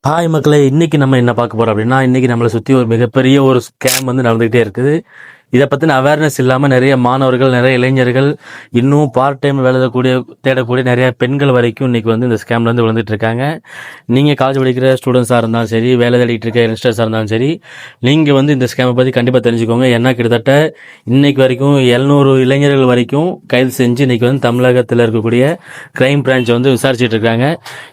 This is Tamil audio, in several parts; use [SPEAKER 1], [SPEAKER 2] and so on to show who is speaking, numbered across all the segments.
[SPEAKER 1] ஹாய் மக்களே, இன்னைக்கு நம்ம என்ன பார்க்க போறோம் அப்படின்னா, இன்னைக்கு நம்மளை சுற்றி ஒரு மிகப்பெரிய ஒரு ஸ்கேம் வந்து நடந்துகிட்டே இருக்குது. இதை பற்றின அவேர்னஸ் இல்லாமல் நிறைய மாணவர்கள், நிறைய இளைஞர்கள், இன்னும் பார்ட் டைம் வேலை தேடக்கூடிய நிறைய பெண்கள் வரைக்கும் இன்னைக்கு வந்து இந்த ஸ்கேம்ல இருந்து விழுந்துட்டு இருக்காங்க. நீங்கள் காலேஜ் படிக்கிற ஸ்டூடெண்ட்ஸாக இருந்தாலும் சரி, வேலை தேடிட்டு இருக்க யங்ஸ்டர்ஸாக இருந்தாலும் சரி, நீங்கள் வந்து இந்த ஸ்கேமை பற்றி கண்டிப்பாக தெரிஞ்சுக்கோங்க. ஏன்னா கிட்டத்தட்ட இன்னைக்கு வரைக்கும் 700 இளைஞர்கள் வரைக்கும் கைது செஞ்சு இன்னைக்கு வந்து தமிழகத்தில் இருக்கக்கூடிய கிரைம் பிரான்ச் வந்து விசாரிச்சுட்டு இருக்காங்க.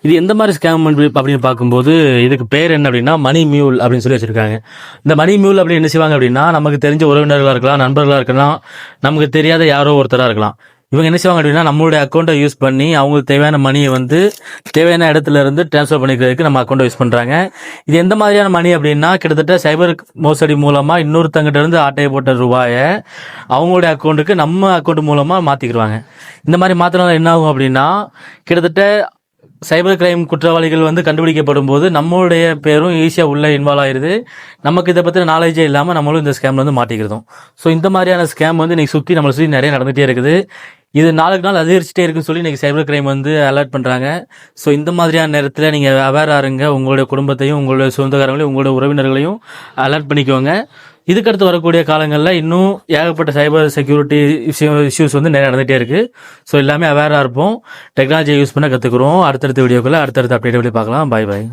[SPEAKER 1] இது எந்த மாதிரி ஸ்கேம் அப்படின்னு பார்க்கும்போது, இதுக்கு பேர் என்ன அப்படின்னா மணி மியூல் அப்படின்னு சொல்லி வச்சிருக்காங்க. இந்த மணி மியூல் அப்படின்னு என்ன செய்வாங்க அப்படின்னா, நமக்கு தெரிஞ்ச உறவினர்களாக இருக்கலாம், நண்பர்களாக இருக்கலாம், நமக்கு தெரியாத யாரோ ஒருத்தராக இருக்கலாம். இவங்க என்ன செய்வாங்க அப்படின்னா, நம்மளுடைய அக்கௌண்ட்டை யூஸ் பண்ணி அவங்களுக்கு தேவையான மணியை வந்து தேவையான இடத்துல இருந்து டிரான்ஸ்ஃபர் பண்ணிக்கிறதுக்கு நம்ம அக்கௌண்ட்டை யூஸ் பண்ணுறாங்க. இது எந்த மாதிரியான மணி அப்படின்னா, கிட்டத்தட்ட சைபர் மோசடி மூலமாக இன்னொருத்தங்கிட்ட இருந்து ஆட்டையை போட்ட ரூபாயை அவங்களுடைய அக்கௌண்ட்டுக்கு நம்ம அக்கௌண்ட் மூலமாக மாற்றிக்கிடுவாங்க. இந்த மாதிரி மாற்றினால என்ன ஆகும் அப்படின்னா, கிட்டத்தட்ட சைபர் கிரைம் குற்றவாளிகள் வந்து கண்டுபிடிக்கப்படும் போது நம்மளுடைய பேரும் ஈஸியாக உள்ள இன்வால்வ் ஆயிடுது. நமக்கு இதை பற்றின நாலேஜே இல்லாமல் நம்மளும் இந்த ஸ்கேமில் வந்து மாட்டிக்கிறதும். ஸோ இந்த மாதிரியான ஸ்கேம் வந்து இன்றைக்கி நம்மளை சுற்றி நிறைய நடந்துகிட்டே இருக்குது. இது நாளுக்கு நாள் அதிகரிச்சுட்டே இருக்குன்னு சொல்லி இன்றைக்கி சைபர் கிரைம் வந்து அலர்ட் பண்ணுறாங்க. ஸோ இந்த மாதிரியான நேரத்தில் நீங்கள் அவேராக இருங்க. உங்களுடைய குடும்பத்தையும், உங்களுடைய சொந்தக்காரங்களையும், உங்களுடைய உறவினர்களையும் அலர்ட் பண்ணிக்கோங்க. இதுக்கடுத்து வரக்கூடிய காலங்களில் இன்னும் ஏகப்பட்ட சைபர் செக்யூரிட்டி இஷ்யூஸ் வந்து நிறைய நடந்துகிட்டே இருக்குது. ஸோ எல்லாமே அவேராக இருப்போம். டெக்னாலஜியை யூஸ் பண்ண கற்றுக்குறோம். அடுத்தடுத்த வீடியோக்களை அடுத்தடுத்த அப்டேட் பார்க்கலாம். பாய் பாய்.